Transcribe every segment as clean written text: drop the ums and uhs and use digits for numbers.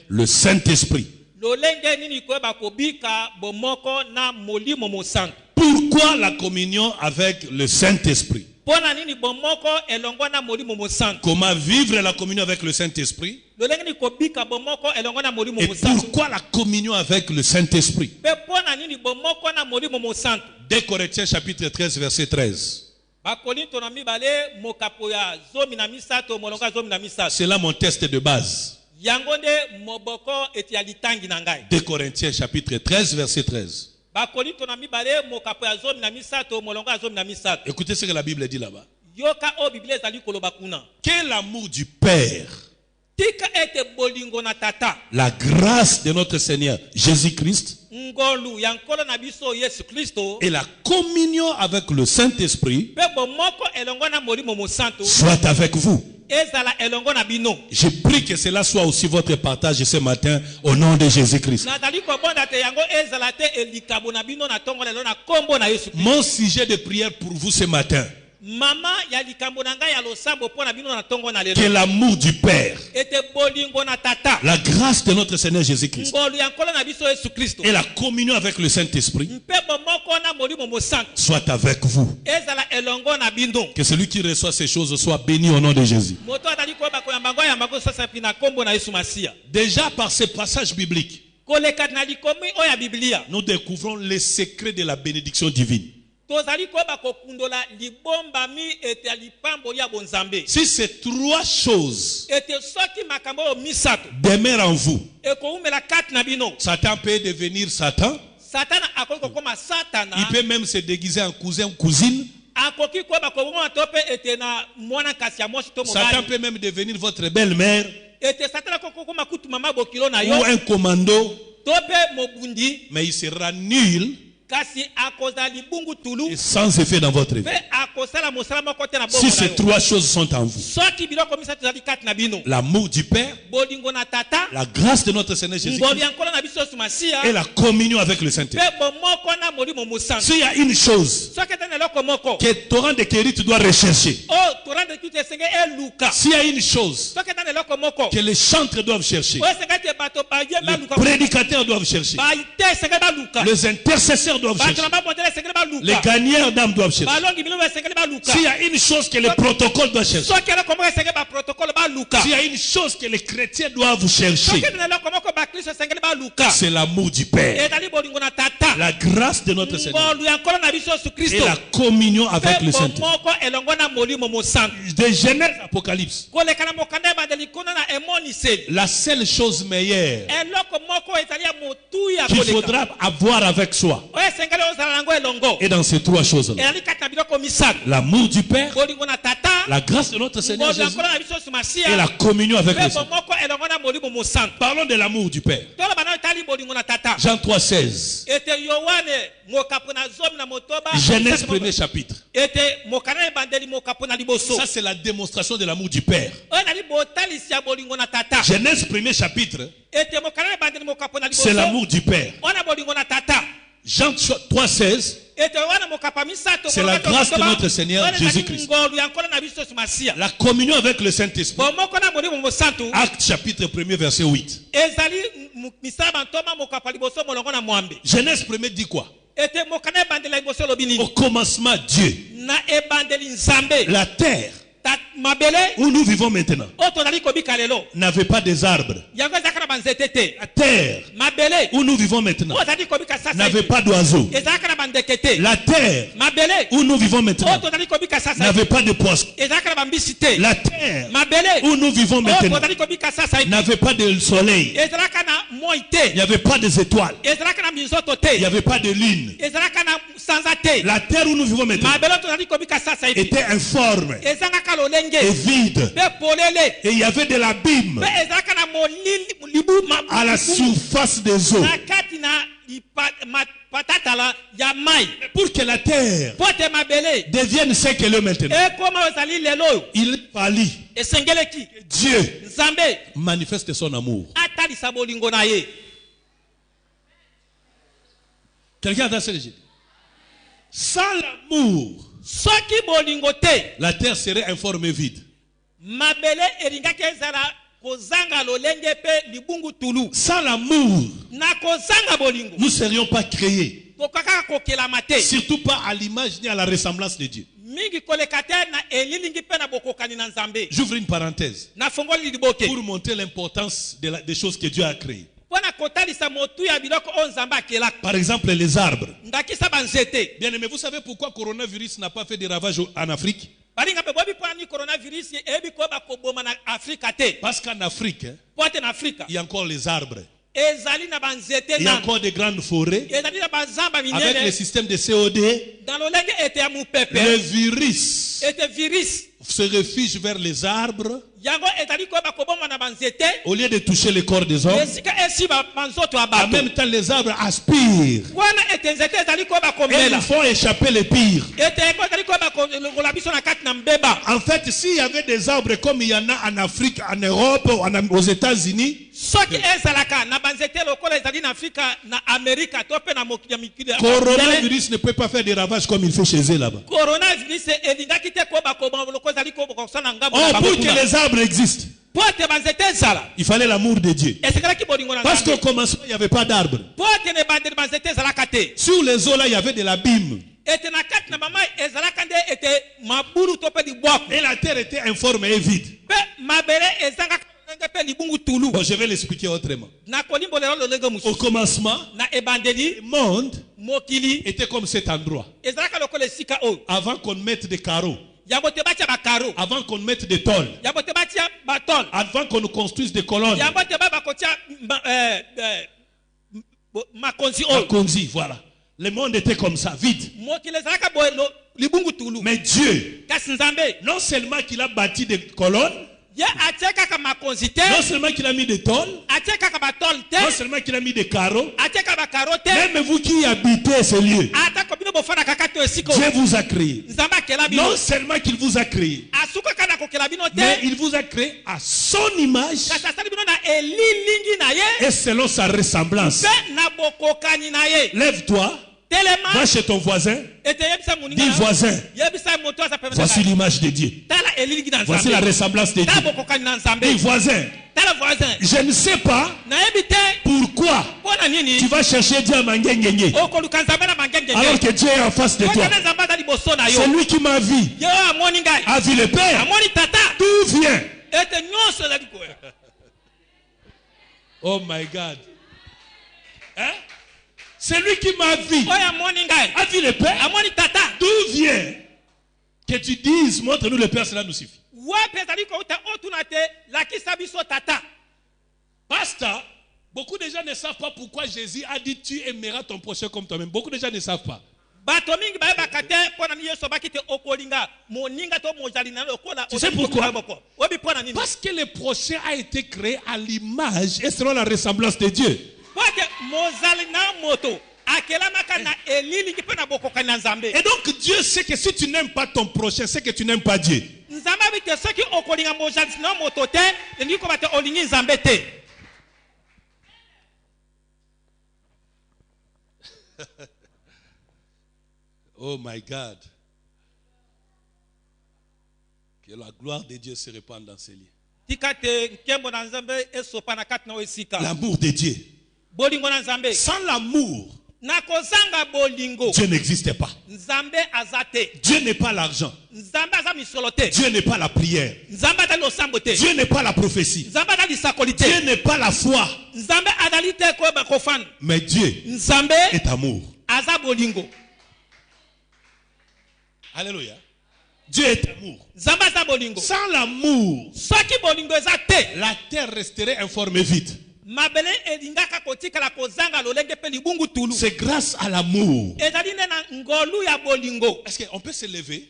le Saint-Esprit. Pourquoi la communion avec le Saint-Esprit? Comment vivre la communion avec le Saint-Esprit? Et pourquoi la communion avec le Saint-Esprit? 2 Corinthiens chapitre 13 verset 13. C'est là mon test de base. 2 Corinthiens chapitre 13 verset 13. Écoutez ce que la Bible dit là-bas. Quel amour du Père, la grâce de notre Seigneur Jésus-Christ et la communion avec le Saint-Esprit soit avec vous. Je prie que cela soit aussi votre partage ce matin au nom de Jésus-Christ. Mon sujet de prière pour vous ce matin, que l'amour du Père, la grâce de notre Seigneur Jésus-Christ et la communion avec le Saint-Esprit soit avec vous. Que celui qui reçoit ces choses soit béni au nom de Jésus. Déjà par ce passage biblique, nous découvrons les secrets de la bénédiction divine. Si ces trois choses demeurent en vous, Satan peut devenir Satan. Il peut même se déguiser en cousin ou cousine. Satan peut même devenir votre belle-mère ou un commando, mais il sera nul et sans effet dans votre vie. Si ces trois choses sont en vous, l'amour du Père, la grâce de notre Seigneur Jésus-Christ et la communion avec le Saint-Esprit. S'il y a une chose que torrent de Kéry tu dois rechercher, s'il y a une chose que les chantres doivent chercher, les prédicateurs doivent chercher, les intercesseurs doivent chercher, les gagnants d'âmes doivent chercher, s'il y a une chose que les protocoles doivent chercher, s'il y a une chose que les chrétiens doivent chercher, c'est l'amour du Père, la grâce de notre Seigneur et la communion avec le Saint-Esprit. De Genèse à Apocalypse, la seule chose meilleure qu'il faudra avoir avec soi est dans ces trois choses-là: l'amour du Père, la grâce de notre Seigneur Jésus et la communion avec le Saint. Parlons de l'amour du Père. Jean 3,16. Genèse 1er chapitre. Ça c'est la démonstration de l'amour du Père. Genèse 1er chapitre, c'est l'amour du Père. Jean 3,16, c'est la grâce de notre Seigneur Jésus-Christ. La communion avec le Saint-Esprit. Acte chapitre 1er verset 8. Genèse 1er dit quoi? Au commencement Dieu, la terre où nous vivons maintenant n'avait pas des arbres. La terre où nous vivons maintenant n'avait pas d'oiseaux. La terre où nous vivons maintenant n'avait pas de poissons. La terre où nous vivons maintenant n'avait pas de soleil. Il n'y avait pas des étoiles. Il n'y avait pas de lune. La terre où nous vivons maintenant était informe et vide. Et il y avait de l'abîme à la surface des eaux. Pour que la terre devienne ce qu'elle est maintenant, il fallait que Dieu manifeste son amour. Quelqu'un a entendu? Sans l'amour, la terre serait informe et vide. Sans l'amour, nous ne serions pas créés. Surtout pas à l'image ni à la ressemblance de Dieu. J'ouvre une parenthèse pour montrer l'importance des choses que Dieu a créées. Par exemple, les arbres. Bien aimé, vous savez pourquoi le coronavirus n'a pas fait de ravages en Afrique? Parce qu'en Afrique, il y a encore les arbres. Il y a encore de grandes forêts. Avec le système de COD, le virus se réfugie vers les arbres. Au lieu de toucher le corps des hommes, en même temps les arbres aspirent et ils font échapper les pires. En fait, s'il y avait des arbres comme il y en a en Afrique, en Europe, aux États-Unis, coronavirus ne peut pas faire des ravages comme il fait chez eux là-bas. Oh, pour que les arbres existent, il fallait l'amour de Dieu. Parce qu'au commencement, il n'y avait pas d'arbres. Sur les eaux là, il y avait de l'abîme. Et la terre était informe et vide. Bon, je vais l'expliquer autrement. Au commencement, le monde était comme cet endroit. Avant qu'on mette des carreaux, avant qu'on mette des tôles, avant qu'on construise des colonnes, Makonzi, voilà. Le monde était comme ça, vide. Mais Dieu, non seulement qu'il a bâti des colonnes, non seulement qu'il a mis des tôles, non seulement qu'il a mis des carreaux, même vous qui habitez ce lieu, Dieu vous a créé. Non seulement qu'il vous a créé, mais il vous a créé à son image et selon sa ressemblance. Lève-toi, va chez ton voisin, dis voisin, voici l'image de Dieu, voici la ressemblance de Dieu. Dis voisin, je ne sais pas pourquoi tu vas chercher Dieu à Mangengenye alors que Dieu est en face de toi. C'est lui qui m'a vu, a vu le Père. D'où vient? Oh my God. Hein? C'est lui qui m'a vu, a vu le Père. D'où vient? Que tu dises, montre-nous le Père, cela nous suffit. Pasteur, beaucoup de gens ne savent pas pourquoi Jésus a dit tu aimeras ton prochain comme toi-même. Beaucoup de gens ne savent pas. Tu sais pourquoi? Parce que le prochain a été créé à l'image et selon la ressemblance de Dieu. Et donc Dieu sait que si tu n'aimes pas ton prochain, c'est que tu n'aimes pas Dieu. Oh my God. Que la gloire de Dieu se répande dans ces lieux. L'amour de Dieu. Sans l'amour, Dieu n'existe pas. Dieu n'est pas l'argent. Dieu n'est pas la prière. Dieu n'est pas la prophétie. Dieu n'est pas la foi. Mais Dieu est amour. Alléluia. Dieu est amour. Sans l'amour, la terre resterait informe et vide. C'est grâce à l'amour. Est-ce qu'on peut se lever?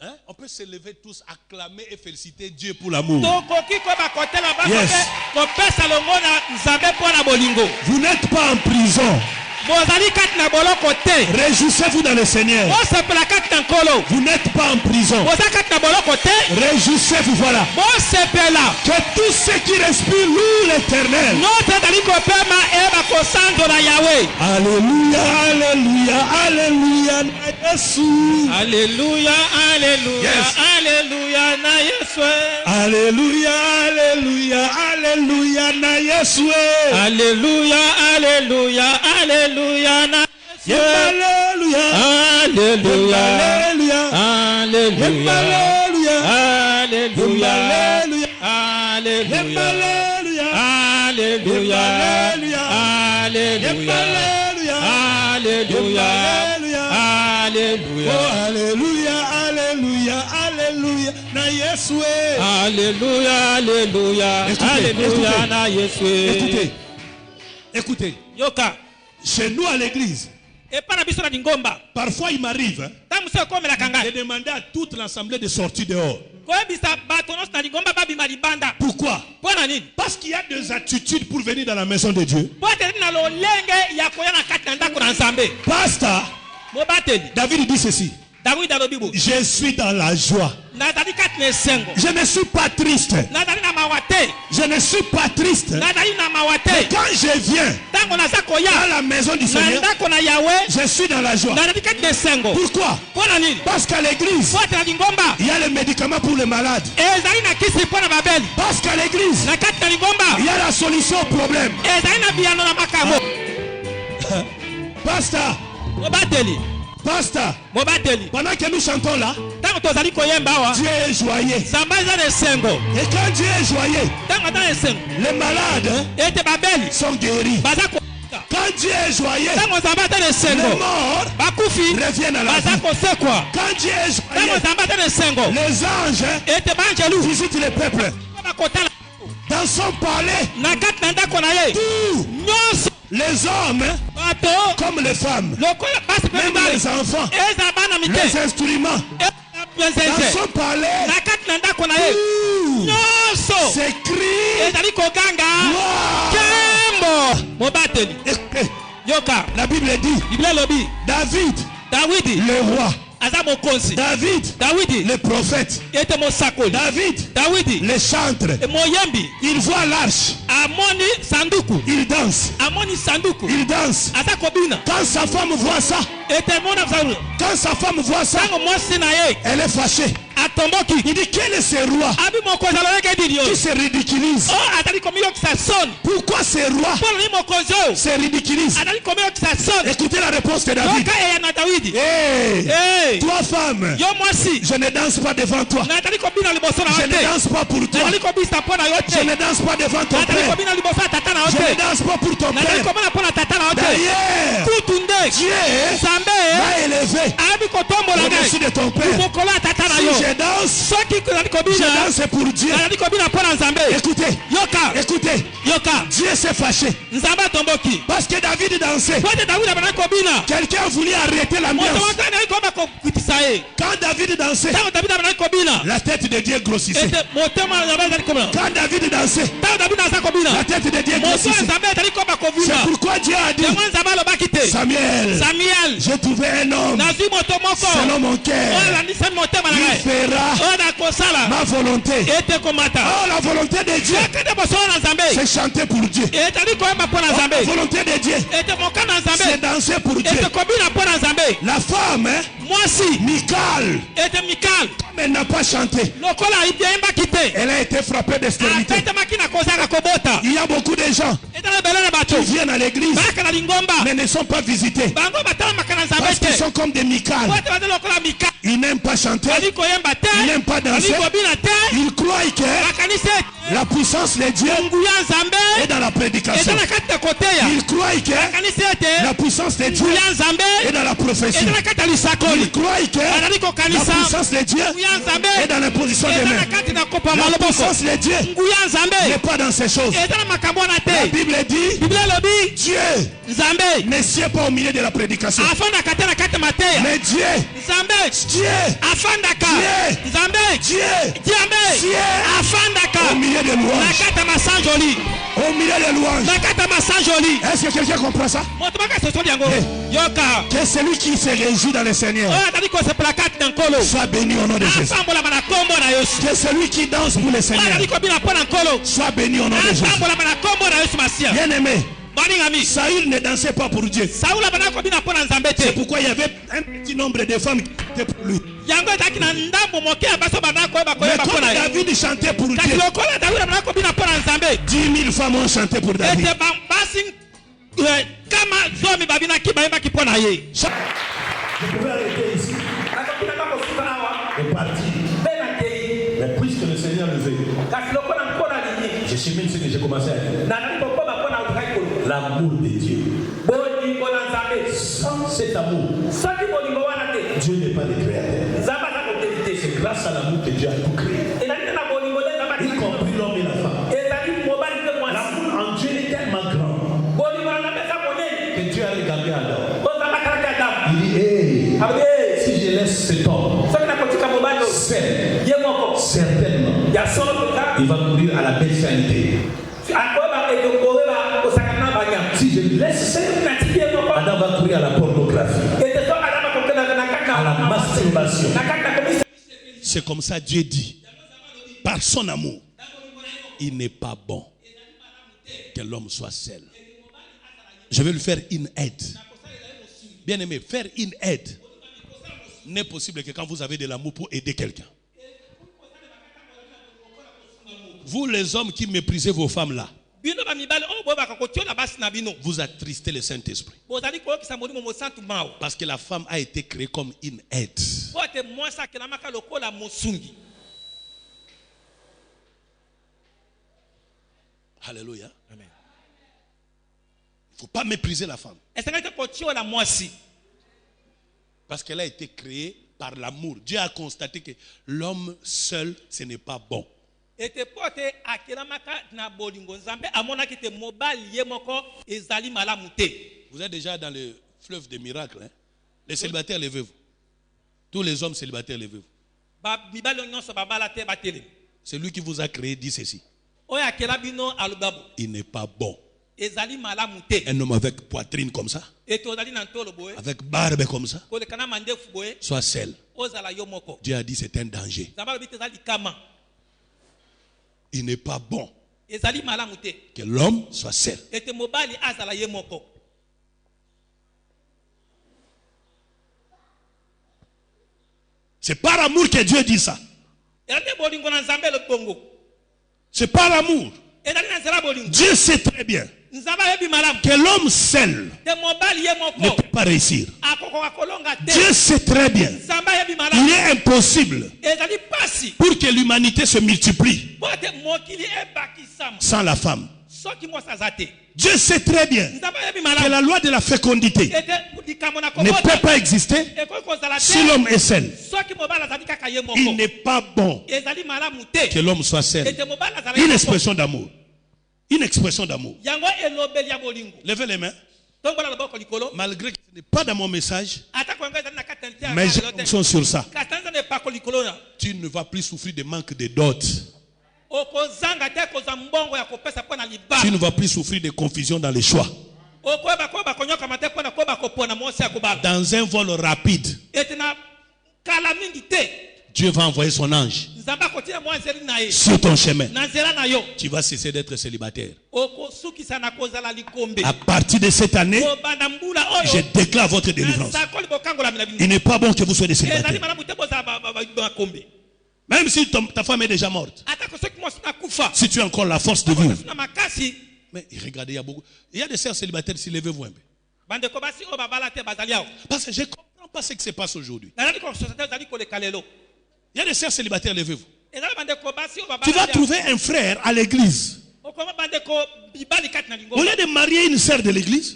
Hein? On peut se lever tous, acclamer et féliciter Dieu pour l'amour. Yes. Vous n'êtes pas en prison. Réjouissez-vous dans le Seigneur. Vous n'êtes pas en prison. Réjouissez-vous, voilà. Que tous ceux qui respirent louent l'Éternel. Alléluia, alléluia, alléluia. Alléluia, alléluia, Yes. alléluia, na Yesu. Alléluia, alléluia, alléluia, na Yesu. Alléluia, alléluia, alléluia, na Yesu. Alléluia, Alléluia, alléluia, alléluia, alléluia, alléluia, alléluia, alléluia, alléluia, alléluia, alléluia, oh alléluia, alléluia, alléluia, na Yesu. alléluia, alléluia, alléluia, na Yesu. Écoutez, écoutez. Yoka. Chez nous à l'église, Et pana biso na dingomba. parfois il m'arrive Tamu se ko mela kanga. de demander à toute l'assemblée de sortir dehors. Ko bisa bato nos na dingomba babi malibanda. Pourquoi? Pona nini? Parce qu'il y a des attitudes pour venir dans la maison de Dieu. Pote na lo lenge ya ko yana kati na ndako na Nzambe. Pasteur, Mo bateli. David dit ceci. David alobibo. Je suis dans la joie. Na dali kati na sengo. Je ne suis pas triste. Na dali na mawate. Je ne suis pas triste. Na dali na mawate. Quand je viens Tango na zako ya. dans la maison du Na Seigneur, ndako na Yahweh. je suis dans la joie. Na dali kati na sengo. Pourquoi? Pona nini? Parce qu'à l'église, Pote na dingomba. il y a les médicaments pour les malades. Ezali na kisi pona babeli. Parce qu'à l'église, Na kati na dingomba. il y a la solution au problème. Ezali na biano na makabo. Pasteur, Mo bateli. pasteur, Mo bateli. pendant que nous chantons là, Tango tozali koyemba wa. Dieu est joyeux. Zamba eza na sengo. Et quand Dieu est joyeux, Tango ata na sengo. les malades Ete babeli. sont guéris. Baza ko. Quand Dieu est joyeux, Tango zamba ata na les sengo. morts Bakufi. reviennent à la Baza vie. ko sekwa. Quand Dieu est Tango joyeux, zamba ata na sengo. les anges Ete banjelu. visitent les peuples. Bakotala. Dans son palais, Na kati na ndako na ye. tous Nyonso. les hommes Bato. comme les femmes, Lokola basi pe même mibali. les enfants, Eza bana les mite. instruments, dans Eza son palais, na kati na ndako na ye. tout Nyonso. s'écrit. Ezali koganga. Wow. Kembo. Mo bateli. Et Yoka. la Bible dit, Biblia lobi. David, Dawidi. le roi, Aza mokonzi. David, Dawidi. le prophète, Ete mosakoli. David, Dawidi. le chantre, Moyembi. il voit l'arche, Amoni sanduku. il danse, Amoni sanduku. il danse. Aza kobina. Quand sa femme voit ça, Ete mona zaulu. quand sa femme voit ça, Tango mwasi na ye. elle est fâchée. Atomboki. Il dit, quel est ce roi Abi mokonzi aloleke didi yo. qui se ridiculise? Oh, atali komiyo kisa son. Pourquoi ce roi Polo ni mokonzi yo. se ridiculise? Atali komiyo kisa son. Écoutez la réponse de David. Yoka eya na Dawidi. Hey, Hey. toi femme, Yo mwasi. je ne danse pas devant toi. Na atali kobina liboso na Je ne yote. danse pas pour toi. Atali kobisa pona Je yote. ne danse pas devant ton Atali père. kobina liboso ya tata na Je ne yote. danse pas pour ton Na atali père. kobina pona tata na yote. D'ailleurs, Kutunde. Dieu Zambe. m'a élevé Abi kotombola au-dessus ngai. de ton père. Mokolo ya tata na Si yo. je danse, Soki kozali je kobina. danse pour Dieu. Azali kobina pona Nzambe. Écoutez, Yoka. écoutez, Yoka. Dieu s'est fâché Nzambe atomboki. parce que David dansait. Pote Dawidi abana kobina. Quelqu'un voulait arrêter Moto l'ambiance. wata na ikoba kokutisa ye. Quand David dansait, Tango Dawidi abana kobina. la tête de Dieu grossissait. Ete motema na Nzambe azali kobina. Quand David dansait, Tango Dawidi aza kobina. la tête de Dieu Moto ya grossissait. Nzambe azali koba C'est kovima. pourquoi Dieu a dit, Yango Nzambe alobaki te. Samuel, Samuel. j'ai trouvé un homme Nazwi moto moko. selon mon Oyo cœur. alandisani motema na Il ngai. fera Oyo nakosala. ma volonté. Ete komata. Oh, la volonté de Dieu, Ekende bosola na Nzambe. c'est chanter pour Dieu. Etali koyemba mpo na Oh, Nzambe. la volonté de Dieu, Ete moka na c'est Nzambe. danser pour Dieu. Ete kobina mpo na Nzambe. La femme, hein, Mwasi. Michal, Ete Mikal. comme elle n'a pas chanté, Lokola ayembaki te. elle a été frappée d'extrémité. Apetamaki na kozaka kobota. Il y a beaucoup de gens Ete na belele bato. qui viennent à l'église Baka na lingomba. mais ne sont pas visités Bango batalamaka na Nzambe parce qu'ils te. sont comme des Michal. Pote bazali lokola Mikal. Ils n'aiment pas chanter, Ali koyemba te. ils n'aiment pas Ali danser. kobina te. Ils croient que Bakanisi ete. la puissance de Dieu Nguya Nzambe. est dans la prédication. Eza na kati ya koteya. Ils croient que Bakanisi ete. la puissance de Dieu Nguya Nzambe. est dans la prophétie. Eza na kati ya lisakoli. Ils croient que Bazali la kokanisa. puissance de Dieu Nguya Nzambe. est dans l'imposition des Eza na mains. kati na kopa La maloboko. puissance de Dieu Nguya Nzambe. n'est pas dans ces choses. Eza na makambo na La te. Bible dit, Biblia elobi Dieu Nzambe ne sied pas au milieu de la prédication. afandaka te na kati ya mateya. Mais Dieu, Nzambe Dieu, afandaka. Dieu. Nzambe Dieu, Nzambe Dieu, afandaka au milieu de na louanges. kati ya masanjoli. Au milieu de louanges. Na kati ya masanjoli. Est-ce que quelqu'un comprend ça? Moto baka sosoli yango. Eh. Yoka. Que celui qui se réjouit dans le Seigneur Oyo azali kosepela kati na nkolo. soit béni au nom de Jésus. Afambolama na kombo na Yesu. Que celui qui danse pour le Oyo Seigneur azali kobina mpo na nkolo. soit béni au nom de Jésus. Afambolama na kombo na Yesu Masiya. Bien-aimé, Saül ne dansait pas pour Dieu. C'est pourquoi il y avait un petit nombre de femmes qui étaient pour lui. Mais quand David chantait pour Dieu, 10 000 femmes ont chanté pour David. Je pouvais arrêter ici et partir. Mais puisque le Seigneur le veut, je sais même ce que j'ai commencé à dire. L'amour de Dieu. Sans cet amour, Dieu n'est pas le créateur. C'est grâce à l'amour que Dieu a tout créé, y compris l'homme et la femme. L'amour en Dieu est tellement grand que Dieu a regardé Adam. Il dit, hey, si je laisse cet homme seul, certainement, il va courir à la bestialité. Si je laisse seul, Adam va courir à la pornographie, à la masturbation. C'est comme ça Dieu dit, par son amour, il n'est pas bon que l'homme soit seul. Je vais lui faire une aide. Bien aimé, faire une aide n'est possible que quand vous avez de l'amour pour aider quelqu'un. Vous les hommes qui méprisez vos femmes là, vous attristez le Saint-Esprit. Parce que la femme a été créée comme une aide. Alléluia. Amen. Il ne faut pas mépriser la femme. Parce qu'elle a été créée par l'amour. Dieu a constaté que l'homme seul, ce n'est pas bon. Vous êtes déjà dans le fleuve des miracles. Hein? Les célibataires, levez-vous. Tous les hommes célibataires, levez-vous. C'est lui qui vous a créé, dit ceci. Il n'est pas bon. Un homme avec poitrine comme ça, avec barbe comme ça, soit seul. Dieu a dit c'est un danger. Il n'est pas bon que l'homme soit seul. C'est par amour que Dieu dit ça. C'est par amour. Dieu sait très bien que l'homme seul ne peut pas réussir. Dieu sait très bien il est impossible pour que l'humanité se multiplie sans la femme. Dieu sait très bien que la loi de la fécondité ne peut pas exister si l'homme est seul. Il n'est pas bon que l'homme soit seul. Une expression d'amour. Une expression d'amour. Levez les mains. Malgré que ce n'est pas dans mon message, mais j'ai fonction sur ça. Tu ne vas plus souffrir de manque de dot. Tu ne vas plus souffrir de confusion dans les choix. Dans un vol rapide, Dieu va envoyer son ange sur ton chemin. Tu vas cesser d'être célibataire. À partir de cette année, je déclare votre délivrance. Il n'est pas bon que vous soyez célibataire. Même si ta femme est déjà morte. Si tu as encore la force de vivre. Mais regardez, il y a des sœurs célibataires ici, levez-vous un peu. Parce que je ne comprends pas ce qui se passe aujourd'hui. Il y a des sœurs célibataires, levez-vous. Tu vas trouver un frère à l'église. Au lieu de marier une sœur de l'église,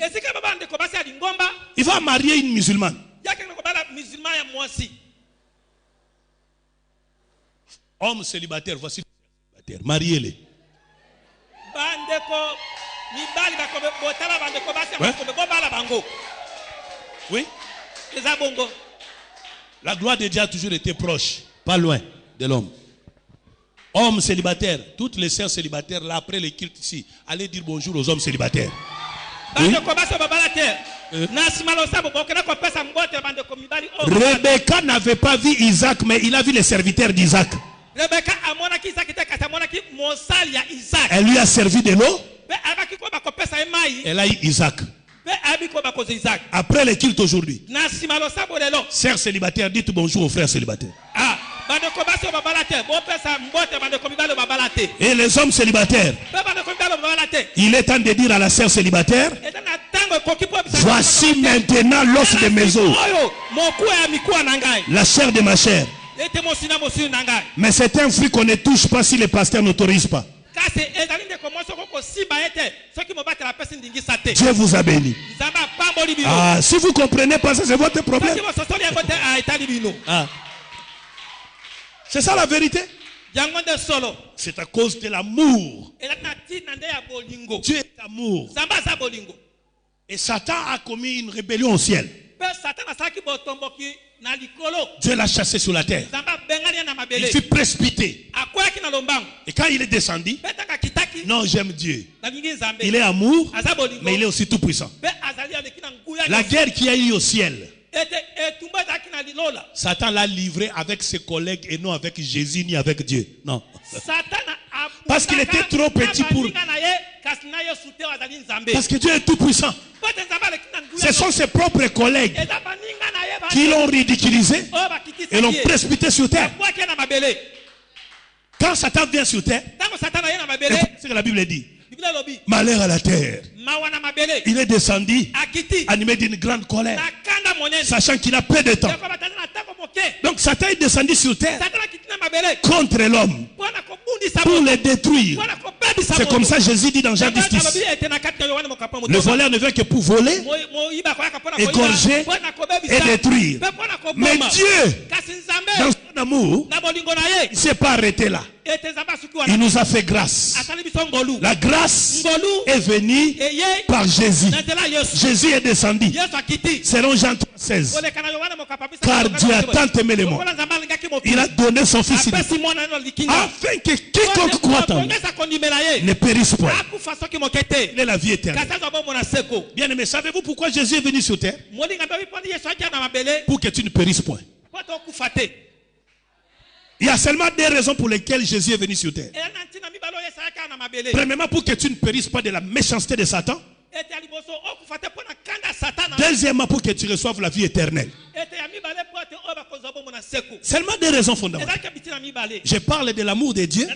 il va marier une musulmane. Hommes célibataires, voici les célibataires. Mariez-les. Ouais? Oui. La gloire de Dieu a toujours été proche, pas loin de l'homme. Hommes célibataires, toutes les sœurs célibataires, là après les cultes ici, allez dire bonjour aux hommes célibataires. Oui? Rebecca n'avait pas vu Isaac, mais il a vu les serviteurs d'Isaac. Elle lui a servi de l'eau. elle a eu Isaac. Après le culte aujourd'hui, sœur célibataire, dites bonjour aux frères célibataires. Et les hommes célibataires, il est temps de dire à la sœur célibataire, voici maintenant l'os de mes os, la chair de ma chair. Mais c'est un fruit qu'on ne touche pas si les pasteurs n'autorisent pas. Dieu vous a béni. Ah, si vous ne comprenez pas ça, c'est votre problème. Ah. C'est ça la vérité. C'est à cause de l'amour. Dieu est amour. Et Satan a commis une rébellion au ciel. Dieu l'a chassé sur la terre. Il fut précipité. Et quand il est descendu, non, j'aime Dieu. Il est amour, mais il est aussi tout puissant. La guerre qu'il y a eu au ciel, Satan l'a livré avec ses collègues et non avec Jésus ni avec Dieu. Non. Parce qu'il était trop petit pour... Parce que Dieu est tout puissant. Ce sont ses propres collègues qui l'ont ridiculisé et l'ont précipité sur terre. Quand Satan vient sur terre, écoutez ce que la Bible dit. Malheur à la terre. Il est descendu animé d'une grande colère, sachant qu'il a peu de temps. Donc Satan est descendu sur terre contre l'homme pour le détruire. C'est comme ça Jésus dit dans Jean 10. Le voleur ne vient que pour voler, égorger et détruire. Mais Dieu, dans son amour, il ne s'est pas arrêté là. Il nous a fait grâce. La grâce est venue par Jésus. Jésus est descendu. Selon Jean 3,16. Car Dieu a tant aimé le monde, il a donné son fils afin que quiconque croit en lui ne périsse point. Il est la vie éternelle. Bien aimé, savez-vous pourquoi Jésus est venu sur terre? Pour que tu ne périsses point. Il y a seulement deux raisons pour lesquelles Jésus est venu sur terre. Premièrement, pour que tu ne périsses pas de la méchanceté de Satan. Deuxièmement, pour que tu reçoives la vie éternelle. Seulement deux raisons fondamentales. Je parle de l'amour de Dieu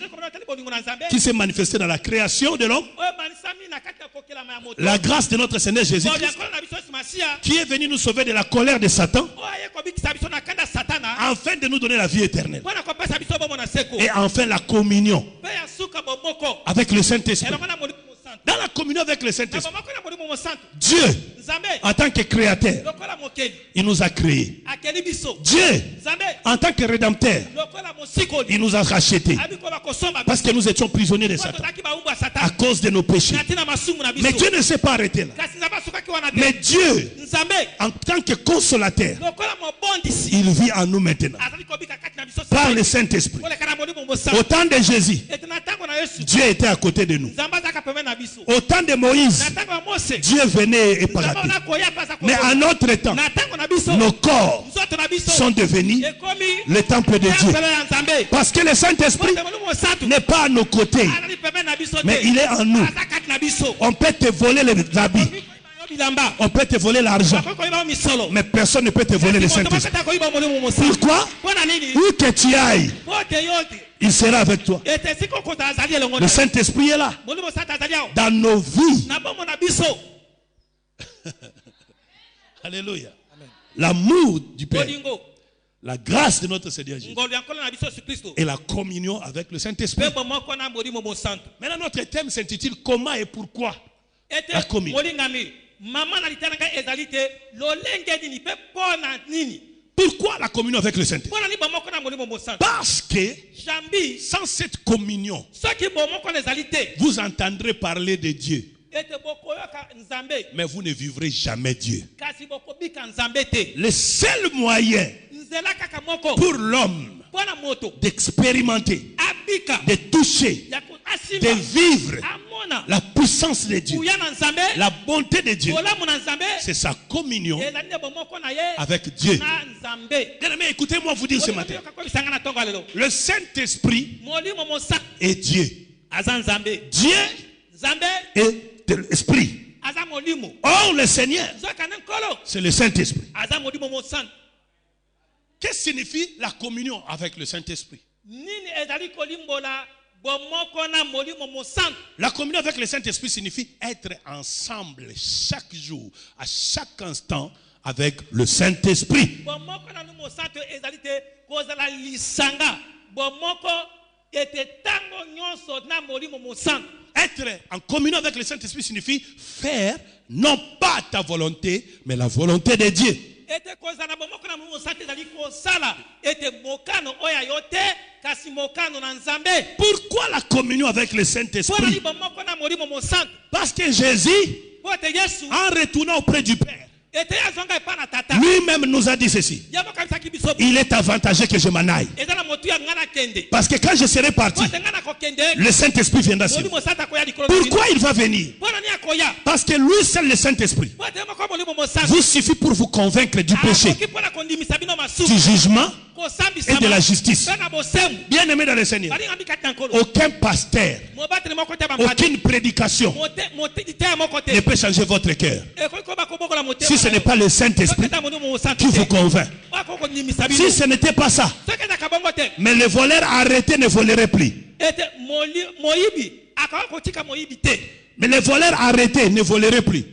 qui s'est manifesté dans la création de l'homme. La grâce de notre Seigneur Jésus-Christ qui est venu nous sauver de la colère de Satan afin de nous donner la vie éternelle. Et enfin la communion avec le Saint-Esprit. Dans la communion avec le Saint-Esprit, Dieu, en tant que créateur, il nous a créés. Dieu, en tant que rédempteur, il nous a rachetés. Parce que nous étions prisonniers de Satan à cause de nos péchés. Mais Dieu ne s'est pas arrêté là. Mais Dieu, en tant que consolateur, il vit en nous maintenant par le Saint-Esprit. Au temps de Jésus, Dieu était à côté de nous. Au temps de Moïse, Dieu venait et paraissait. Mais à notre temps, nos corps sont devenus le temple de Dieu. Parce que le Saint-Esprit n'est pas à nos côtés, mais il est en nous. On peut te voler les habits, on peut te voler l'argent, mais personne ne peut te voler le Saint-Esprit. Pourquoi? Où que tu ailles, il sera avec toi. Le Saint-Esprit est là dans nos vies. Alléluia. L'amour du Père, la grâce de notre Seigneur Jésus et la communion avec le Saint-Esprit. Maintenant notre thème s'intitule comment et pourquoi la communion. Pourquoi la communion avec le Saint-Esprit? Parce que sans cette communion, vous entendrez parler de Dieu, mais vous ne vivrez jamais Dieu. Le seul moyen pour l'homme d'expérimenter, de toucher, de vivre la puissance de Dieu, la bonté de Dieu, c'est sa communion avec Dieu. Bien-aimés, écoutez-moi vous dire ce matin, le Saint-Esprit est Dieu. Dieu est l'Esprit. Or, le Seigneur, c'est le Saint-Esprit. Qu'est-ce que signifie la communion avec le Saint-Esprit? La communion avec le Saint-Esprit signifie être ensemble chaque jour, à chaque instant, avec le Saint-Esprit. Être en communion avec le Saint-Esprit signifie faire non pas ta volonté, mais la volonté de Dieu. Pourquoi la communion avec le Saint-Esprit? Parce que Jésus, en retournant auprès du Père, lui-même nous a dit ceci: il est avantageux que je m'en aille, parce que quand je serai parti, le Saint-Esprit viendra sur moi. Pourquoi il va venir? Parce que lui seul, le Saint-Esprit, vous suffit pour vous convaincre du péché, du jugement et de la justice. Bien aimé dans le Seigneur, aucun pasteur, aucune prédication ne peut changer votre cœur si ce n'est pas le Saint-Esprit qui vous convainc. Si ce n'était pas ça, mais les voleurs arrêtés ne voleraient plus. Mais les voleurs arrêtés ne voleraient plus.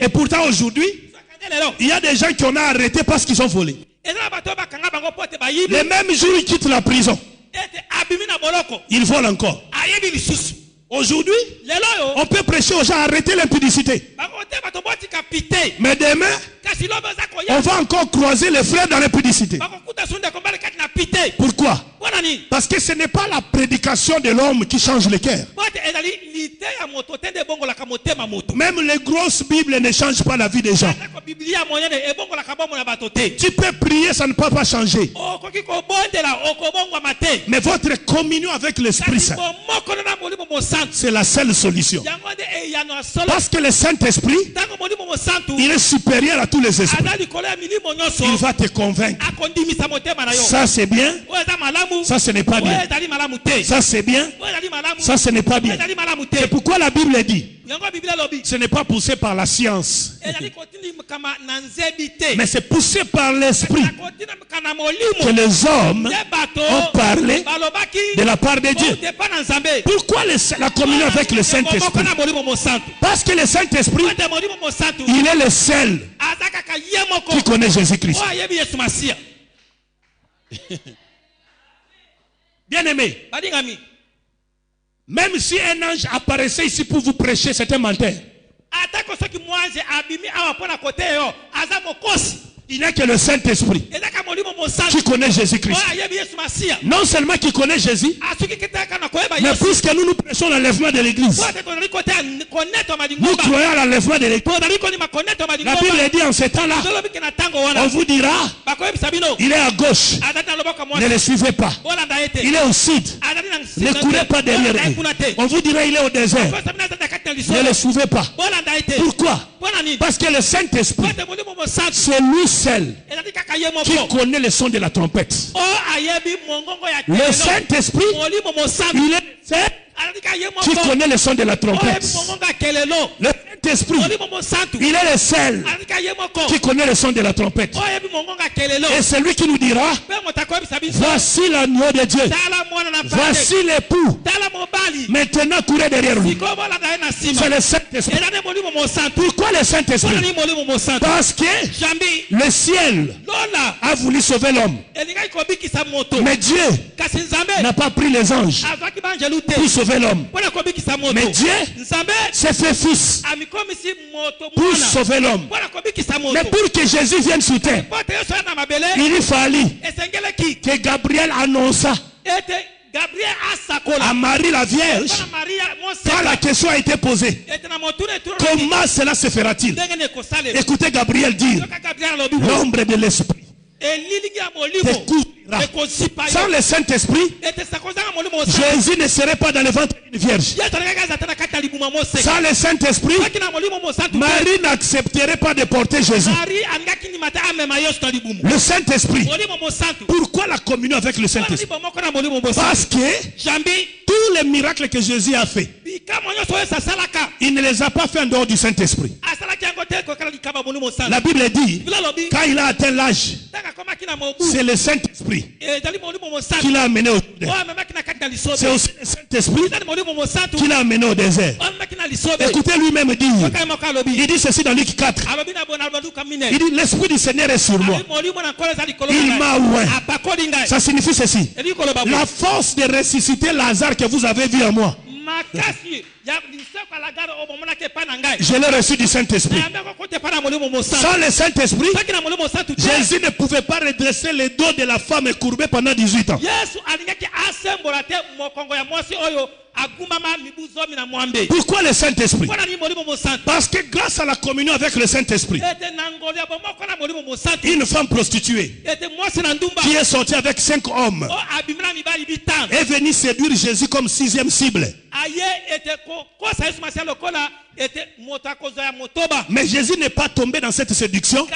Et pourtant aujourd'hui, il y a des gens qui ont arrêté parce qu'ils ont volé. Les mêmes jours, ils quittent la prison, ils volent encore. Aujourd'hui, on peut prêcher aux gens: arrêtez l'impudicité. Mais demain, on va encore croiser les frères dans l'impudicité. Pourquoi? Parce que ce n'est pas la prédication de l'homme qui change le cœur. Même les grosses Bibles ne changent pas la vie des gens. Tu peux prier, ça ne peut pas changer. Mais votre communion avec l'Esprit Saint, c'est la seule solution. Parce que le Saint-Esprit, il est supérieur à tous les esprits. Il va te convaincre. Ça c'est bien, ça ce n'est pas bien. Ça c'est bien, ça ce n'est pas bien. C'est pourquoi la Bible dit: ce n'est pas poussé par la science, mais c'est poussé par l'Esprit que les hommes ont parlé de la part de Dieu. Pourquoi la communion avec le Saint-Esprit? Parce que le Saint-Esprit, il est le seul qui connaît Jésus-Christ. Bien aimé, même si un ange apparaissait ici pour vous prêcher, c'est un menteur. Il n'y a que le Saint-Esprit qui connaît Jésus-Christ. Non seulement qui connaît Jésus, mais puisque nous prêchons l'enlèvement de l'Église, nous croyons à l'enlèvement de l'Église. La Bible dit en ce temps-là, on vous dira: il est à gauche, ne le suivez pas. Il est au sud, ne courez pas derrière lui. On vous dira: il est au désert, ne le suivez pas. Pourquoi? Parce que le Saint-Esprit, c'est lui seul qui connaît le son de la trompette. Le Saint-Esprit, il est seul qui connaît le son de la trompette. Le Saint-Esprit, il est le seul qui connaît le son de la trompette. Et c'est lui qui nous dira: voici l'agneau de Dieu, voici l'époux, maintenant courez derrière lui. C'est le Saint-Esprit. Pourquoi le Saint-Esprit? Parce que le ciel a voulu sauver l'homme, mais Dieu n'a pas pris les anges pour sauver l'homme. Mais Dieu s'est fait fils pour sauver l'homme. Mais pour que Jésus vienne sur terre, il fallait que Gabriel annonça à Marie la Vierge, quand la question a été posée: comment cela se fera-t-il? Écoutez Gabriel dire: l'ombre de l'Esprit te couvrira. Sans le Saint-Esprit, Jésus ne serait pas dans le ventre d'une vierge. Sans le Saint-Esprit, Marie n'accepterait pas de porter Jésus. Le Saint-Esprit. Pourquoi la communion avec le Saint-Esprit? Parce que tous les miracles que Jésus a fait, il ne les a pas fait en dehors du Saint-Esprit. La Bible dit, quand il a atteint l'âge, c'est le Saint-Esprit qui l'a amené au désert. C'est aussi le Saint-Esprit qui l'a amené au désert. Écoutez lui-même dire, il dit ceci dans Luc 4. Il dit, l'Esprit du Seigneur est sur moi. Il m'a oint. Ça signifie ceci. La force de ressusciter Lazare que vous avez vu en moi, je l'ai reçu du Saint-Esprit. Sans le Saint-Esprit, Jésus ne pouvait pas redresser le dos de la femme courbée pendant 18 ans. Pourquoi le Saint-Esprit? Parce que grâce à la communion avec le Saint-Esprit, une femme prostituée qui est sortie avec 5 hommes est venue séduire Jésus comme 6e cible. Mais Jésus n'est pas tombé dans cette séduction,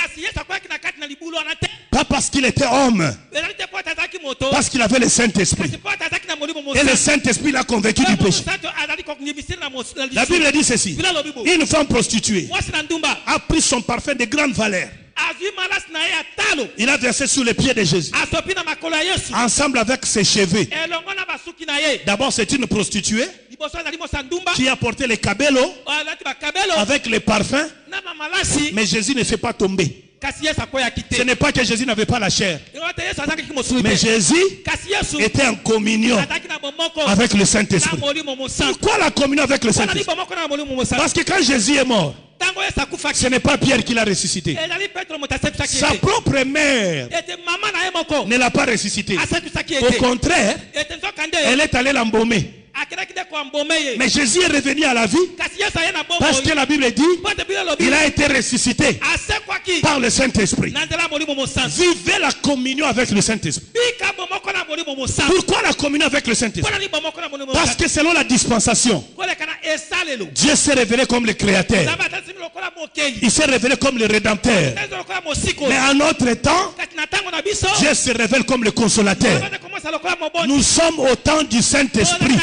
pas parce qu'il était homme, parce qu'il avait le Saint-Esprit. Et le Saint-Esprit l'a convaincu du péché. La Bible dit ceci: une femme prostituée a pris son parfum de grande valeur. Il a versé sous les pieds de Jésus, ensemble avec ses cheveux. D'abord, c'est une prostituée qui a porté les cabellos avec les parfums. Mais Jésus ne s'est pas tomber. Ce n'est pas que Jésus n'avait pas la chair, mais Jésus était en communion avec le Saint-Esprit. Pourquoi la communion avec le Saint-Esprit? Parce que quand Jésus est mort, ce n'est pas Pierre qui l'a ressuscité. Sa propre mère ne l'a pas ressuscité. Au contraire, elle est allée l'embaumer. Mais Jésus est revenu à la vie parce que la Bible dit il a été ressuscité par le Saint-Esprit. Vivez la communion avec le Saint-Esprit. Pourquoi la communion avec le Saint-Esprit? Parce que selon la dispensation, Dieu s'est révélé comme le Créateur. Il s'est révélé comme le Rédempteur. Mais en notre temps, Dieu se révèle comme le Consolateur. Nous sommes au temps du Saint-Esprit.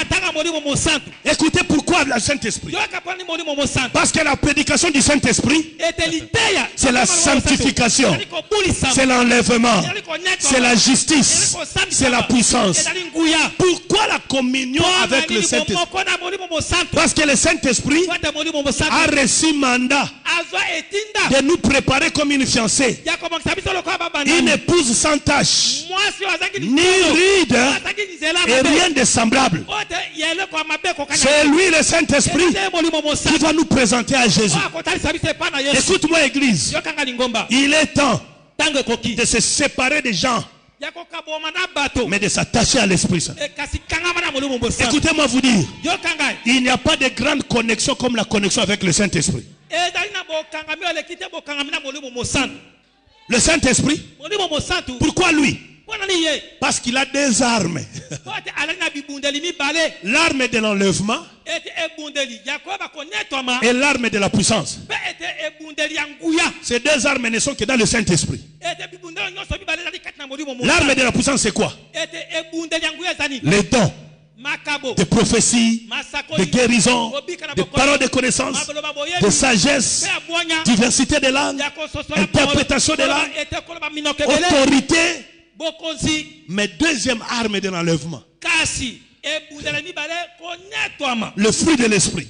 Écoutez pourquoi le Saint-Esprit. Parce que la prédication du Saint-Esprit, c'est la sanctification, c'est l'enlèvement, c'est la justice, c'est la puissance. Pourquoi la communion avec le Saint-Esprit? Parce que le Saint-Esprit a reçu mandat de nous préparer comme une fiancée, une épouse sans tache, ni ride et rien de semblable. C'est lui le Saint-Esprit qui va nous présenter à Jésus. Écoute-moi, Église, il est temps de se séparer des gens, mais de s'attacher à l'Esprit Saint. Écoutez-moi vous dire, il n'y a pas de grande connexion comme la connexion avec le Saint-Esprit. Le Saint-Esprit, pourquoi lui? Parce qu'il a des armes. L'arme de l'enlèvement et l'arme de la puissance. Ces deux armes ne sont que dans le Saint-Esprit. L'arme de la puissance, c'est quoi? Les dons de prophétie, de guérison, de paroles de connaissance, de sagesse, diversité de langues, interprétation de langues, autorité. Mais deuxième arme de l'enlèvement, le fruit de l'esprit,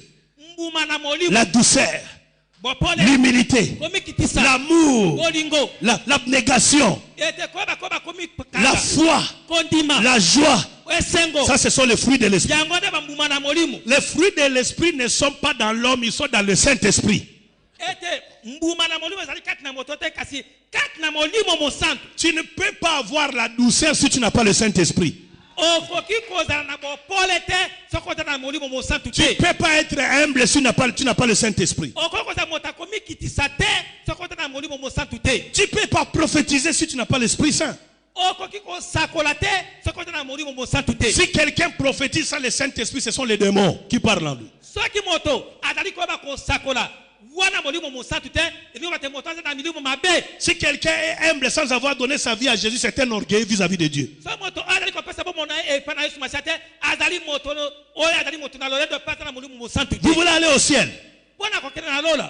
la douceur, l'humilité, l'amour, l'abnégation, la foi, la joie. Ça, ce sont les fruits de l'esprit. Les fruits de l'esprit ne sont pas dans l'homme, ils sont dans le Saint-Esprit. Tu ne peux pas avoir la douceur si tu n'as pas le Saint-Esprit. Tu ne peux pas être humble si tu n'as pas le Saint-Esprit. Tu ne peux pas prophétiser si tu n'as pas l'Esprit Saint. Si quelqu'un prophétise sans le Saint-Esprit, ce sont les démons qui parlent en lui. Si quelqu'un est humble sans avoir donné sa vie à Jésus, c'est un orgueil vis-à-vis de Dieu. Vous voulez aller au ciel?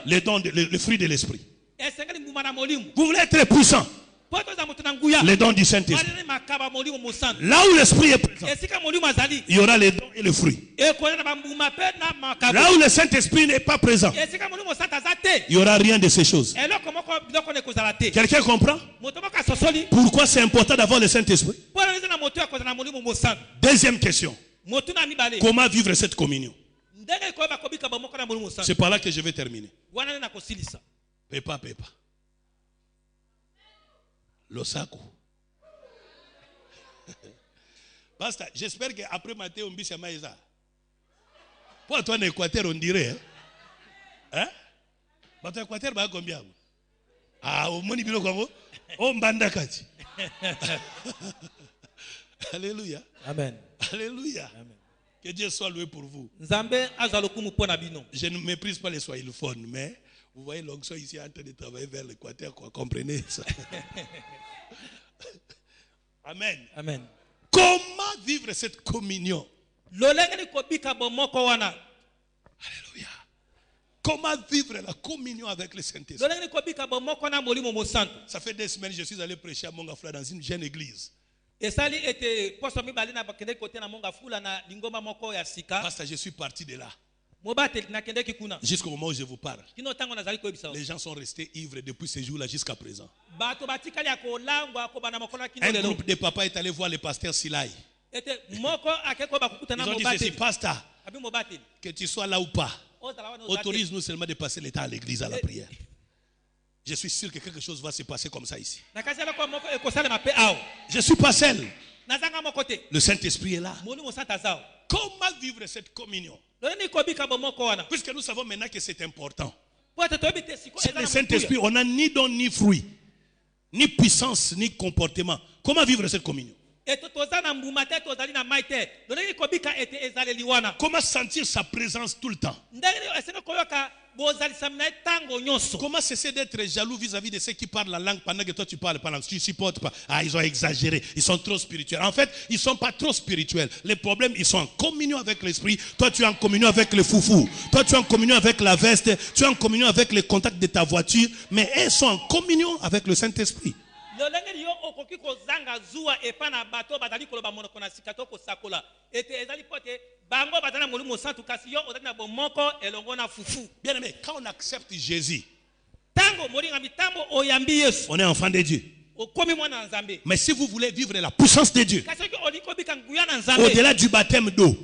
Les dons, le fruit de l'esprit. Vous voulez être puissant? Les dons du Saint-Esprit. Là où l'esprit est présent, il y aura les dons et le fruit. Là où le Saint-Esprit n'est pas présent, il n'y aura rien de ces choses. Quelqu'un comprend pourquoi c'est important d'avoir le Saint-Esprit? Deuxième question. Comment vivre cette communion? C'est par là que je vais terminer. Pepa. Losako. Basta, j'espère qu'après Matthieu, on bise maïza. Pour toi, en Équateur, on dirait. Hein? Pour toi, en Équateur, bah combien? Ah, au moni bilo comme on banda kati. Alléluia. Amen. Alléluia. Amen. Que Dieu soit loué pour vous. Je ne méprise pas les swahilophones, mais vous voyez l'onction ici en train de travailler vers l'Équateur, quoi. Comprenez ça? Amen. Amen. Comment vivre cette communion? Alléluia. Comment vivre la communion avec le Saint-Esprit? Ça fait des semaines que je suis allé prêcher à Mongafla dans une jeune église. Parce que je suis parti de là. Jusqu'au moment où je vous parle. Les gens sont restés ivres depuis ce jour-là jusqu'à présent. Un groupe de papas est allé voir le pasteur Silai. Ils ont dit ceci: pasteur, que tu sois là ou pas, autorise-nous seulement de passer le temps à l'église à la prière. Je suis sûr que quelque chose va se passer comme ça ici. Je ne suis pas seul. Le Saint-Esprit est là. Comment vivre cette communion? Puisque nous savons maintenant que c'est important. C'est le Saint-Esprit, on n'a ni don ni fruit, ni puissance, ni comportement. Comment vivre cette communion? Comment sentir sa présence tout le temps? Comment cesser d'être jaloux vis-à-vis de ceux qui parlent la langue pendant que toi tu parles, tu ne supportes pas? Ah, ils ont exagéré, ils sont trop spirituels. En fait, ils ne sont pas trop spirituels. Les problèmes, ils sont en communion avec l'esprit. Toi, tu es en communion avec le foufou. Toi, tu es en communion avec la veste. Tu es en communion avec les contacts de ta voiture. Mais elles sont en communion avec le Saint-Esprit. Bien aimé, quand on accepte Jésus, on est enfant de Dieu. Mais si vous voulez vivre la puissance de Dieu, au-delà du baptême d'eau,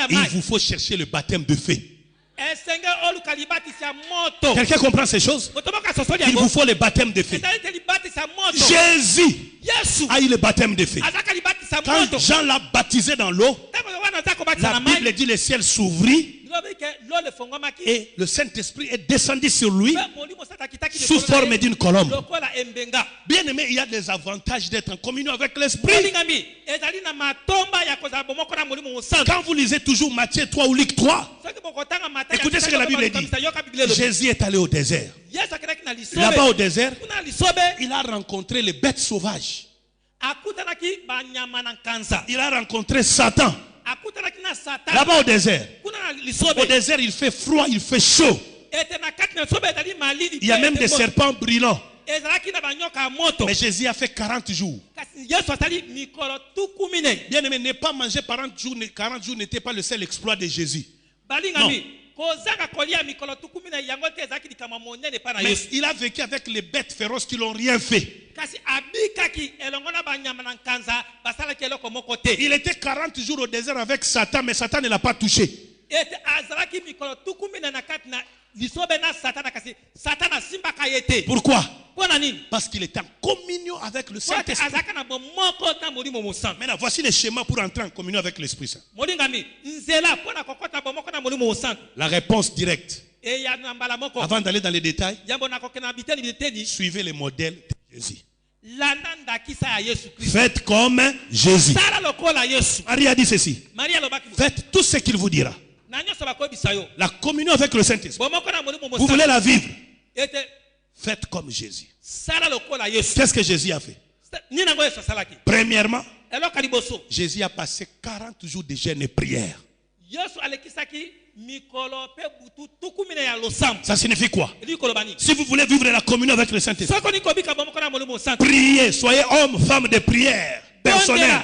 il vous faut chercher le baptême de feu. Quelqu'un comprend ces choses? Il vous faut le baptême de feu. Jésus a eu le baptême de feu. Quand Jean l'a baptisé dans l'eau, la Bible dit le ciel s'ouvrit et le Saint-Esprit est descendu sur lui sous forme d'une colombe. Bien aimé, il y a des avantages d'être en communion avec l'Esprit. Quand vous lisez toujours Matthieu 3 ou Luc 3, écoutez ce que la Bible dit. Jésus est allé au désert. Là-bas au désert, il a rencontré les bêtes sauvages. Il a rencontré Satan. Là-bas au désert. Au désert, il fait froid, il fait chaud. Il y a même des serpents brûlants. Mais Jésus a fait 40 jours. Bien aimé, ne pas manger 40 jours n'était pas le seul exploit de Jésus. Non. Mais il a vécu avec les bêtes féroces qui n'ont rien fait. Il était 40 jours au désert avec Satan, mais Satan ne l'a pas touché. Pourquoi? Parce qu'il était en communion avec le Saint-Esprit. Maintenant, voici les schémas pour entrer en communion avec l'Esprit Saint. La réponse directe. Avant d'aller dans les détails, suivez les modèles de Jésus. Faites comme Jésus. Marie a dit ceci: faites tout ce qu'il vous dira. La communion avec le Saint-Esprit. Vous voulez la vivre? Faites comme Jésus. Qu'est-ce que Jésus a fait? Premièrement, Jésus a passé 40 jours de jeûne et prière. Ça signifie quoi? Si vous voulez vivre la communion avec le Saint-Esprit, priez, soyez homme, femme de prière personnelle.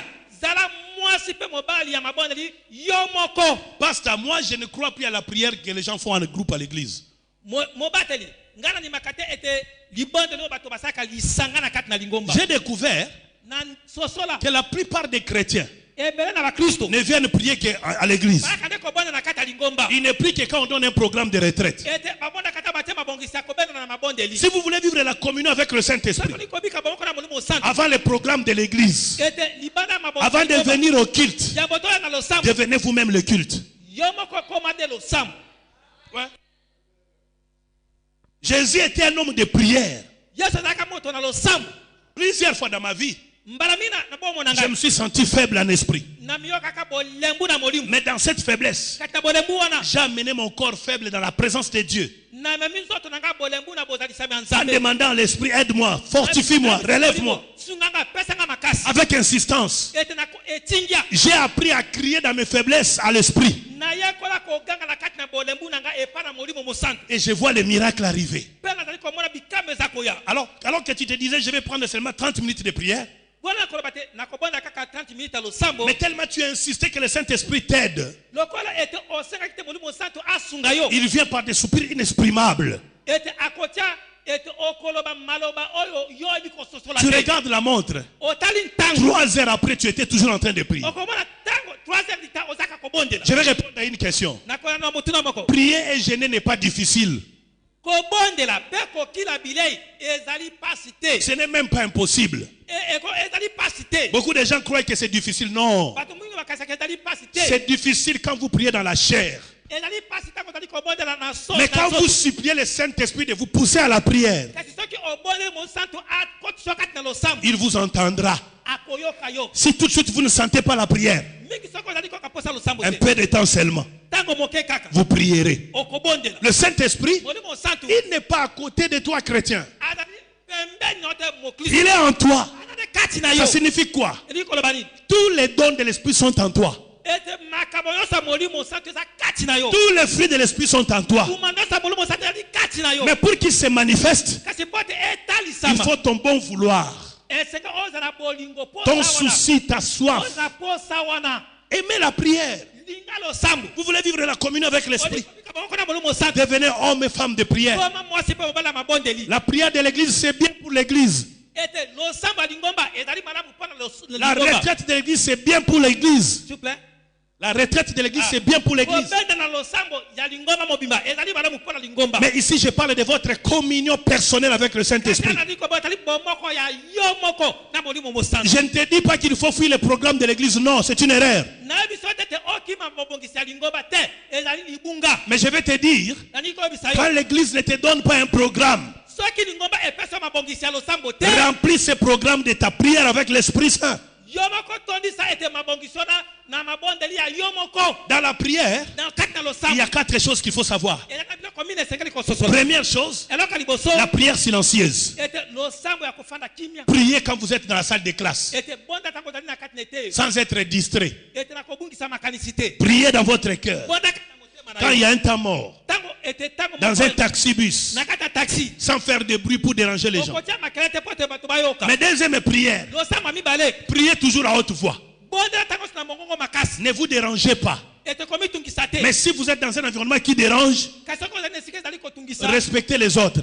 Pasteur, moi je ne crois plus à la prière que les gens font en groupe à l'église. J'ai découvert que la plupart des chrétiens ne viennent prier qu'à l'église. Ils ne prient que quand on donne un programme de retraite. Si vous voulez vivre la communion avec le Saint-Esprit, avant le programme de l'église, avant de venir au culte, devenez vous-même le culte. Ouais. Jésus était un homme de prière. Plusieurs fois dans ma vie, je me suis senti faible en esprit. Mais dans cette faiblesse, j'ai amené mon corps faible dans la présence de Dieu. En demandant à l'esprit, aide-moi, fortifie-moi, relève-moi. Avec insistance, j'ai appris à crier dans mes faiblesses à l'esprit. Et je vois les miracles arriver. Alors que tu te disais, je vais prendre seulement 30 minutes de prière. Mais tellement tu as insisté que le Saint-Esprit t'aide, il vient par des soupirs inexprimables. Tu regardes la montre. 3 heures après, tu étais toujours en train de prier. Je vais répondre à une question. Prier et jeûner n'est pas difficile. Ce n'est même pas impossible. Beaucoup de gens croient que c'est difficile. Non. C'est difficile quand vous priez dans la chair. Mais quand vous suppliez le Saint-Esprit de vous pousser à la prière, il vous entendra. Si tout de suite vous ne sentez pas la prière, un peu de temps seulement, vous prierez. Le Saint-Esprit, il n'est pas à côté de toi, chrétien. Il est en toi. Ça signifie quoi? Tous les dons de l'Esprit sont en toi. Tous les fruits de l'Esprit sont en toi. Mais pour qu'ils se manifestent, il faut ton bon vouloir, ton souci, ta soif. Aimez la prière. Vous voulez vivre la communion avec l'Esprit, devenez homme et femme de prière. La prière de l'église, c'est bien pour l'église. La retraite de l'église, c'est bien pour l'église. La retraite de l'église, c'est bien pour l'église. Mais ici, je parle de votre communion personnelle avec le Saint-Esprit. Je ne te dis pas qu'il faut fuir le programme de l'église. Non, c'est une erreur. Mais je vais te dire, quand l'église ne te donne pas un programme, remplis ce programme de ta prière avec l'Esprit Saint. Dans la prière, il y a 4 choses qu'il faut savoir. Première chose, la prière silencieuse. Priez quand vous êtes dans la salle de classe, sans être distrait. Priez dans votre cœur. Quand il y a un temps mort, dans un taxi-bus, sans faire de bruit pour déranger les gens. Mais deuxième prière, priez toujours à haute voix. Ne vous dérangez pas. Mais si vous êtes dans un environnement qui dérange, respectez les autres.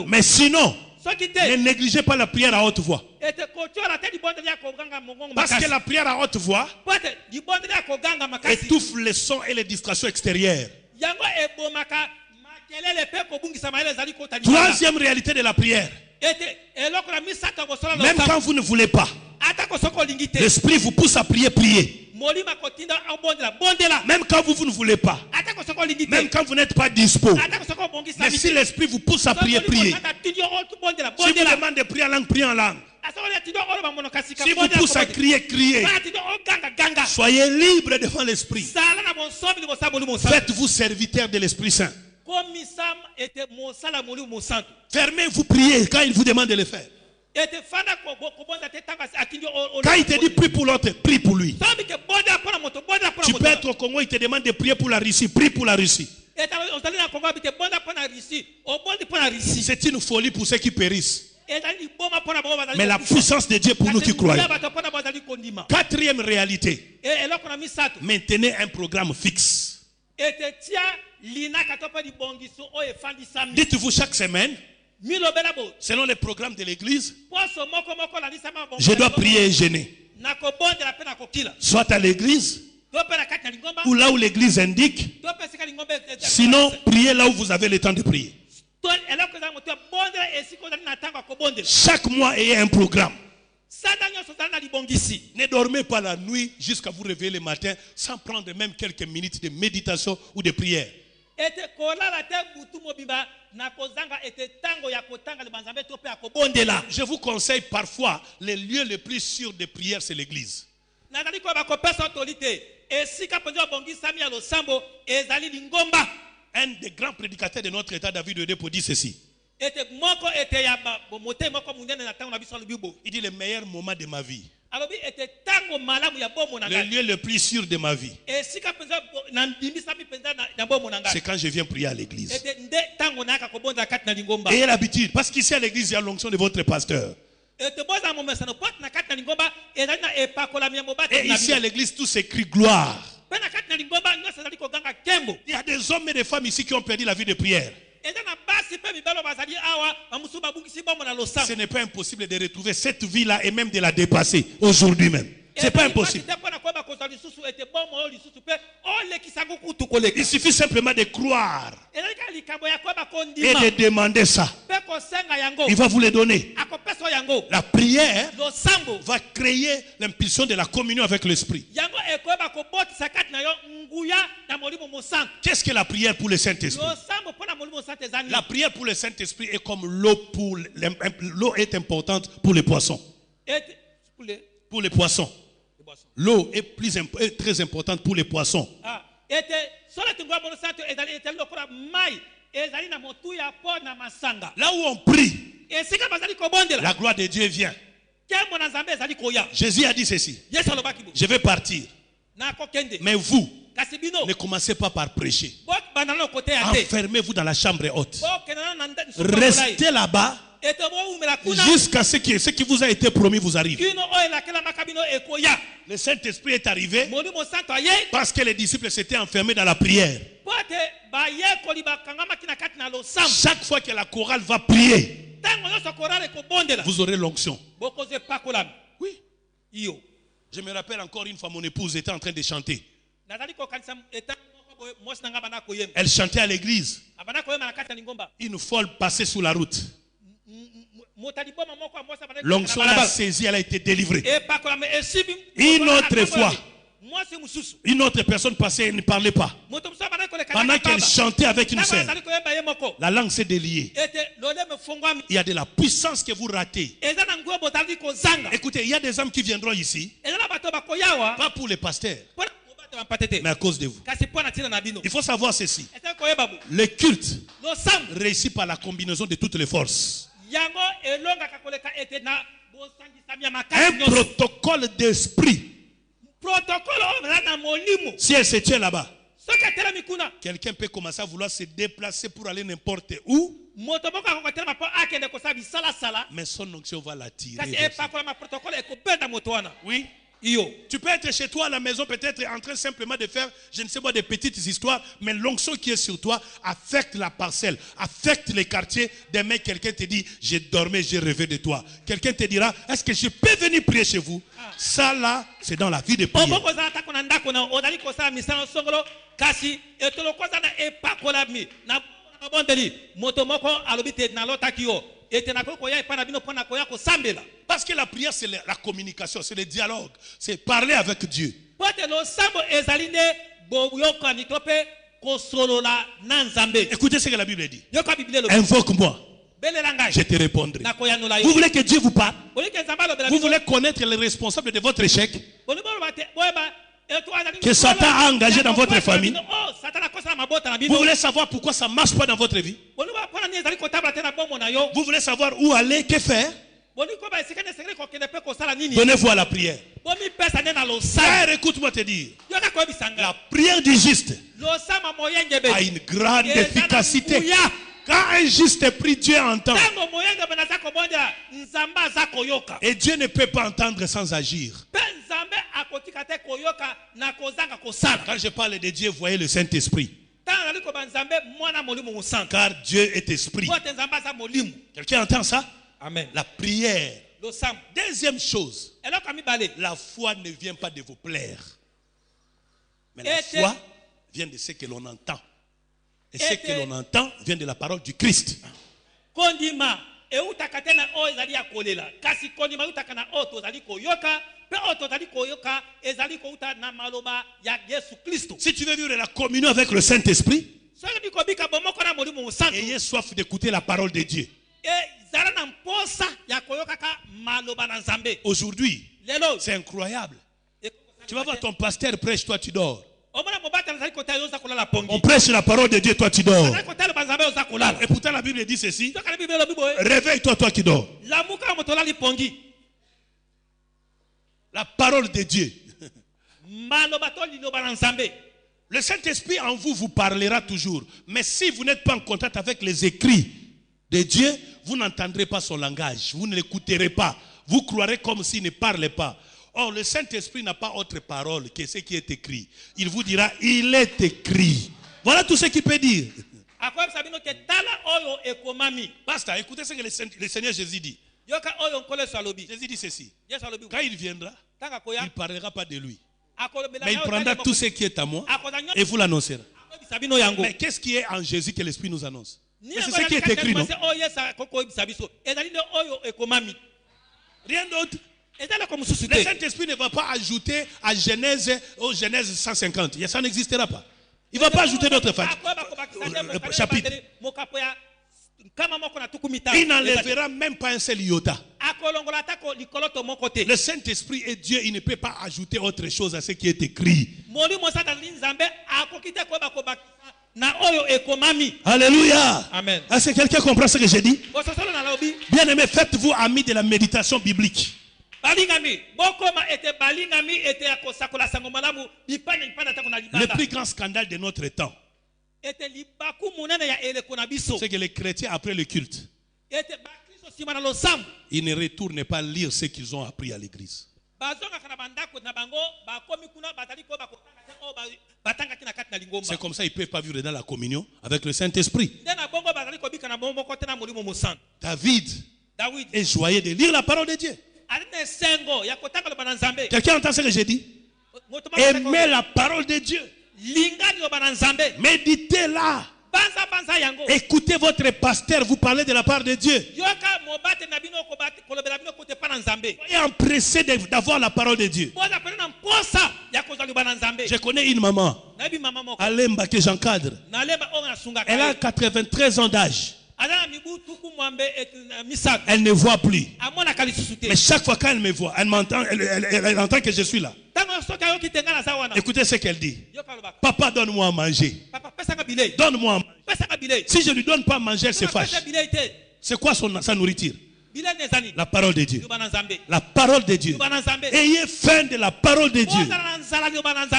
Mais sinon, ne négligez pas la prière à haute voix. Parce que la prière à haute voix étouffe les sons et les distractions extérieures. Troisième réalité de la prière. Même quand vous ne voulez pas, l'Esprit vous pousse à prier, prier. Même quand vous ne voulez pas, même quand vous n'êtes pas dispo, mais si l'Esprit vous pousse à prier, prier. Si vous demandez de prier en langue, priez en langue. Si vous poussez à crier, criez. Soyez libres devant l'Esprit. Faites-vous serviteur de l'Esprit Saint. Fermez-vous, priez quand il vous demande de le faire. Quand il te dit prie pour l'autre, prie pour lui. Tu peux être au Congo, il te demande de prier pour la Russie, prie pour la Russie. C'est une folie pour ceux qui périssent. Mais la puissance de Dieu pour nous qui croyons. Quatrième réalité. Maintenez un programme fixe. Dites-vous chaque semaine, selon les programmes de l'église, je dois prier et jeûner. Soit à l'église, ou là où l'église indique. Sinon, priez là où vous avez le temps de prier. Chaque mois, ayez un programme. Ne dormez pas la nuit jusqu'à vous réveiller le matin sans prendre même quelques minutes de méditation ou de prière. Je vous conseille parfois, les lieux les plus sûrs de prière, c'est l'église. Un des grands prédicateurs de notre état, David Oyedepo, dit ceci. Il dit le meilleur moment de ma vie, le lieu le plus sûr de ma vie, c'est quand je viens prier à l'église. Ayez l'habitude, parce qu'ici à l'église il y a l'onction de votre pasteur. Et ici à l'église tout s'écrit gloire. Il y a des hommes et des femmes ici qui ont perdu la vie de prière. Ce n'est pas impossible de retrouver cette vie-là et même de la dépasser aujourd'hui même. Ce n'est pas impossible. Il suffit simplement de croire et de demander ça. Il va vous le donner. La prière va créer l'impulsion de la communion avec l'Esprit. Qu'est-ce que la prière pour le Saint-Esprit? La prière pour le Saint-Esprit est comme l'eau l'eau est importante pour les poissons. Pour les poissons. L'eau est très importante pour les poissons. Là où on prie, la gloire de Dieu vient. Jésus a dit ceci. Je vais partir. Mais vous, ne commencez pas par prêcher. Enfermez-vous dans la chambre haute. Restez là-bas jusqu'à ce qui vous a été promis vous arrive. Le Saint-Esprit est arrivé parce que les disciples s'étaient enfermés dans la prière. Chaque fois que la chorale va prier, vous aurez l'onction. Oui. Je me rappelle encore une fois, mon épouse était en train de chanter. Elle chantait à l'église. Une folle passait sous la route. L'onction l'a saisie, elle a été délivrée. Une autre fois, une autre personne passait et ne parlait pas. Pendant qu'elle chantait avec une sœur, la langue s'est déliée. Il y a de la puissance que vous ratez. Écoutez, il y a des hommes qui viendront ici, pas pour les pasteurs, mais à cause de vous. Il faut savoir ceci. Le culte réussit par la combinaison de toutes les forces. Un protocole d'esprit. Si elle se tient là-bas, quelqu'un peut commencer à vouloir se déplacer pour aller n'importe où, mais son onction va l'attirer. Oui. Tu peux être chez toi à la maison, peut-être en train simplement de faire, je ne sais pas, des petites histoires, mais l'onction qui est sur toi affecte la parcelle, affecte les quartiers. Demain, quelqu'un te dit, j'ai dormi, j'ai rêvé de toi. Quelqu'un te dira, est-ce que je peux venir prier chez vous? Ça là, c'est dans la vie de prière. Parce que la prière, c'est la communication, c'est le dialogue, c'est parler avec Dieu. Écoutez ce que la Bible dit. Invoque-moi je te répondrai. Vous voulez que Dieu vous parle? Vous voulez connaître les responsables de votre échec que Satan a engagé dans votre famille? Vous voulez savoir pourquoi ça ne marche pas dans votre vie? Vous voulez savoir où aller, que faire? Donnez-vous à la prière. Frère, écoute-moi te dire. La prière du juste a une grande efficacité. Quand un juste prie, Dieu entend. Et Dieu ne peut pas entendre sans agir. Quand je parle de Dieu, voyez le Saint-Esprit. Car Dieu est esprit. Quelqu'un entend ça? Amen. La prière. Deuxième chose, la foi ne vient pas de vous plaire. Mais la foi vient de ce que l'on entend. Et ce que l'on entend vient de la parole du Christ. Si tu veux vivre la communion avec le Saint-Esprit, ayez soif d'écouter la parole de Dieu. Aujourd'hui, c'est incroyable. Tu vas voir ton pasteur prêche, toi tu dors. On prêche la parole de Dieu, toi tu dors. Et pourtant la Bible dit ceci: réveille-toi, toi qui dors. La parole de Dieu. Le Saint-Esprit en vous vous parlera toujours. Mais si vous n'êtes pas en contact avec les écrits de Dieu, vous n'entendrez pas son langage. Vous ne l'écouterez pas. Vous croirez comme s'il ne parlait pas. Or, le Saint-Esprit n'a pas autre parole que ce qui est écrit. Il vous dira, il est écrit. Voilà tout ce qu'il peut dire. Pasteur, écoutez ce que le Seigneur Jésus dit. Jésus dit ceci: quand il viendra, il ne parlera pas de lui, mais il prendra tout ce qui est à moi et vous l'annoncera. Mais qu'est-ce qui est en Jésus que l'Esprit nous annonce? Mais c'est ce qui est écrit, non? Rien d'autre. Le Saint-Esprit ne va pas ajouter à Genèse, au Genèse 150. Ça n'existera pas. Il ne va pas ajouter d'autres chapitres. Il n'enlèvera même pas un seul iota. Le Saint-Esprit est Dieu, il ne peut pas ajouter autre chose à ce qui est écrit. Alléluia. Amen. Est-ce que quelqu'un comprend ce que j'ai dit? Bien aimé, faites-vous amis de la méditation biblique. Le plus grand scandale de notre temps, c'est que les chrétiens, après le culte, ils ne retournent pas lire ce qu'ils ont appris à l'église. C'est comme ça qu'ils ne peuvent pas vivre dans la communion avec le Saint-Esprit. David est joyeux de lire la parole de Dieu. Quelqu'un entend ce que j'ai dit? Aimez la parole de Dieu. Méditez-la. Écoutez votre pasteur vous parler de la part de Dieu. Soyez empressés d'avoir la parole de Dieu. Je connais une maman, Alemba, que j'encadre. Elle a 93 ans d'âge. Elle ne voit plus. Mais chaque fois qu'elle me voit, elle m'entend, elle entend que je suis là. Écoutez ce qu'elle dit: papa, donne-moi à manger. Donne-moi à manger. Si je ne lui donne pas à manger, elle se fâche. C'est quoi sa nourriture? La parole de Dieu. La parole de Dieu. Ayez faim de la parole de Dieu.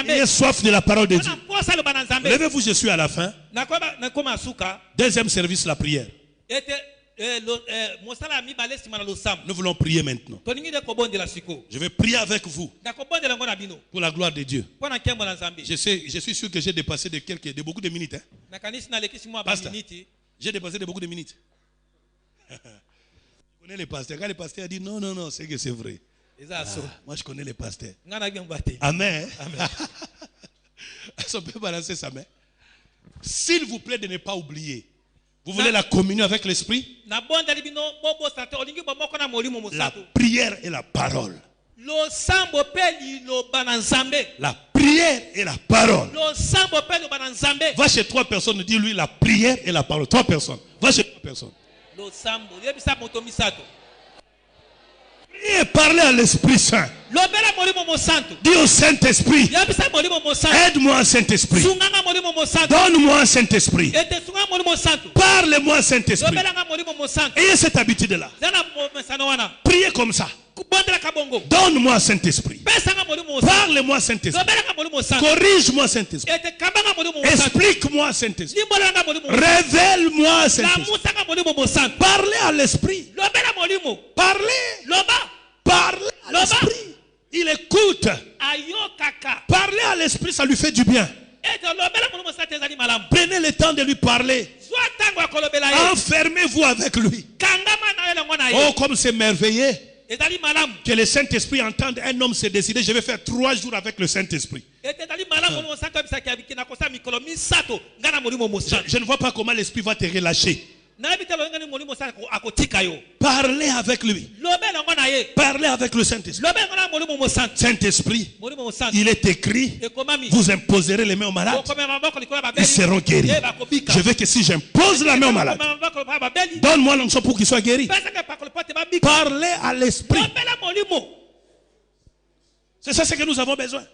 Ayez soif de la parole de Dieu. Levez-vous, je suis à la fin. Deuxième service, la prière. Nous voulons prier maintenant. Je vais prier avec vous pour la gloire de Dieu. Je suis sûr que j'ai dépassé de beaucoup de minutes. Pasteur, j'ai dépassé de beaucoup de minutes. Je connais les pasteurs. Quand le pasteur a dit non, c'est que c'est vrai. Moi je connais les pasteurs. Amen. Est-ce qu'on peut balancer sa main? S'il vous plaît de ne pas oublier. Vous voulez la communion avec l'esprit? La prière et la parole. La prière et la parole. Va chez 3 personnes, dis-lui la prière et la parole. 3 personnes. Va chez 3 personnes. Et parlez à l'Esprit Saint. Dis au Saint-Esprit, aide-moi, Saint-Esprit. Donne-moi, Saint-Esprit. Parle-moi, Saint-Esprit. Ayez cette habitude-là. Priez comme ça. Donne-moi, Saint-Esprit. Parle-moi, Saint-Esprit. Corrige-moi, Saint-Esprit. Explique-moi, Saint-Esprit. Révèle-moi, Saint-Esprit. Parlez à l'Esprit. Parlez. Parlez à l'Esprit. Il écoute. Parlez à l'Esprit, ça lui fait du bien. Prenez le temps de lui parler. Enfermez-vous avec lui. Oh, comme c'est merveilleux que le Saint-Esprit entende un homme se décider, je vais faire 3 jours avec le Saint-Esprit. Je ne vois pas comment l'Esprit va te relâcher. Parlez avec lui. Parlez avec le Saint-Esprit. Saint-Esprit, il est écrit, vous imposerez les mains aux malades, ils seront guéris. Je veux que si j'impose la main aux malades, donne-moi l'onction pour qu'ils soient guéris. Parlez à l'Esprit. C'est ça ce que nous avons besoin.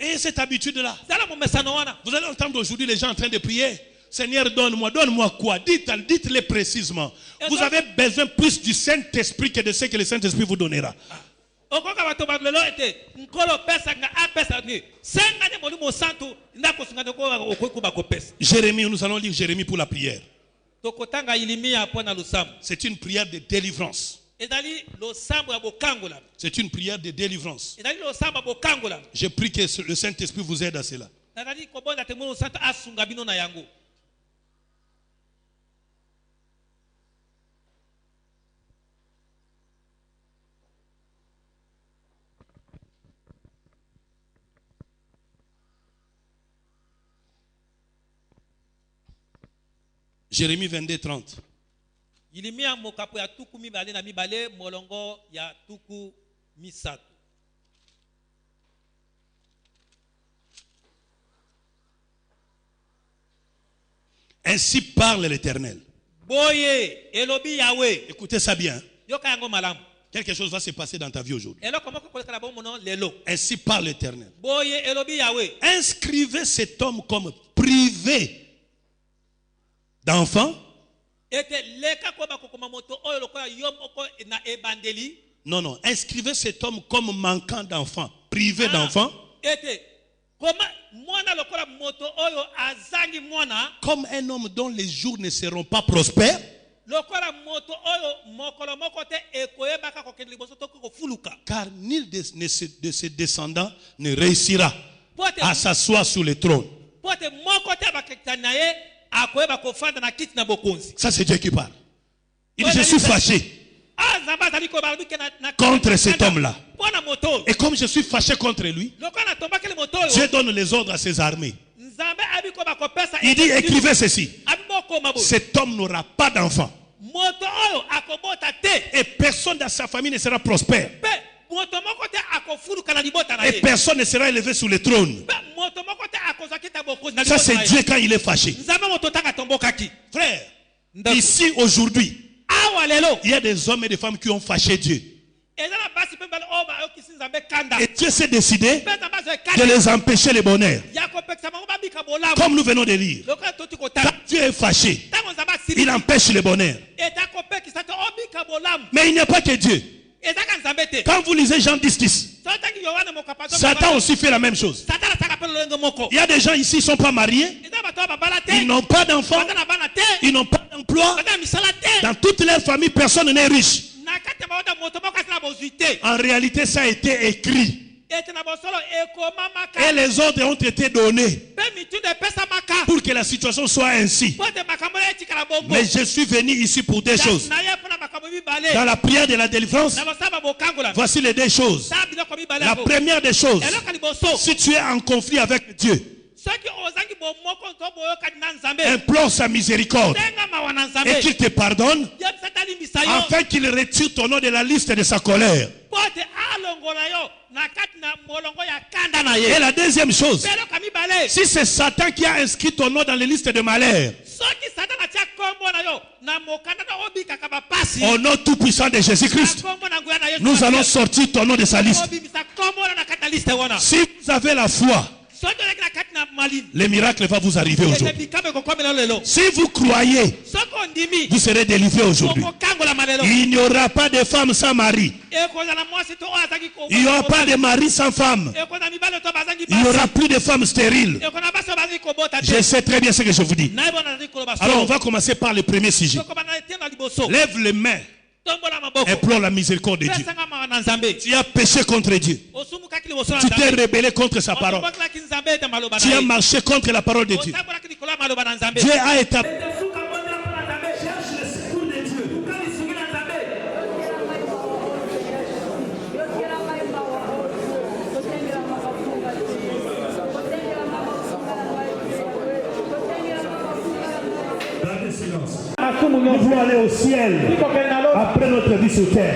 Et cette habitude-là, vous allez entendre aujourd'hui les gens en train de prier. Seigneur, donne-moi quoi? Dites-le précisément. Vous avez besoin plus du Saint-Esprit que de ce que le Saint-Esprit vous donnera. Jérémie, nous allons lire Jérémie pour la prière. C'est une prière de délivrance. C'est une prière de délivrance. Je prie que le Saint-Esprit vous aide à cela. Jérémie 22, 30. Ainsi parle l'Éternel. Écoutez ça bien. Quelque chose va se passer dans ta vie aujourd'hui. Ainsi parle l'Éternel. Inscrivez cet homme comme privé d'enfants. Non. Inscrivez cet homme comme manquant d'enfants, privé d'enfants. Comme un homme dont les jours ne seront pas prospères. Car nul de ses descendants ne réussira à s'asseoir sur le trône. Ça, c'est Dieu qui parle. Il dit, je suis fâché contre cet homme-là. Et comme je suis fâché contre lui, Dieu donne les ordres à ses armées. Il dit, écrivez ceci. Cet homme n'aura pas d'enfant. Et personne dans sa famille ne sera prospère. Et personne ne sera élevé sur le trône. Ça, c'est Dieu quand il est fâché. Frère, ici aujourd'hui, il y a des hommes et des femmes qui ont fâché Dieu. Et Dieu s'est décidé de les empêcher le bonheur. Comme nous venons de lire. Quand Dieu est fâché, il empêche le bonheur. Mais il n'y a pas que Dieu. Quand vous lisez Jean 10, Satan aussi fait la même chose. Il y a des gens ici qui ne sont pas mariés. Ils n'ont pas d'enfants. Ils n'ont pas d'emploi. Dans toute leur famille, personne n'est riche. En réalité, ça a été écrit. Et les ordres ont été donnés pour que la situation soit ainsi. Mais je suis venu ici pour deux choses. Dans la prière de la délivrance, voici les deux choses. La première des choses, si tu es en conflit avec Dieu, implore sa miséricorde et qu'il te pardonne afin qu'il retire ton nom de la liste de sa colère. Et la deuxième chose, si c'est Satan qui a inscrit ton nom dans les listes de malheur, Au nom tout-puissant de Jésus-Christ, nous allons sortir ton nom de sa liste. Si vous avez la foi, le miracle va vous arriver aujourd'hui. Si vous croyez, vous serez délivrés aujourd'hui. Il n'y aura pas de femme sans mari. Il n'y aura pas de mari sans femme. Il n'y aura plus de femmes stériles. Je sais très bien ce que je vous dis. Alors on va commencer par le premier sujet. Lève les mains. Implore la miséricorde de Dieu. Tu as péché contre Dieu. Tu t'es rebellé contre sa parole. Tu as marché contre la parole de Dieu. Dieu a établi. Nous voulons aller au ciel après notre vie sur terre.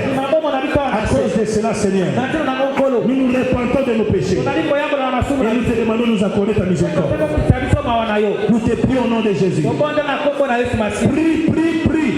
À cause de cela, Seigneur, nous nous repentons de nos péchés. Et nous te demandons de nous accorder ta miséricorde. Nous te prions au nom de Jésus. Prie, prie, prie.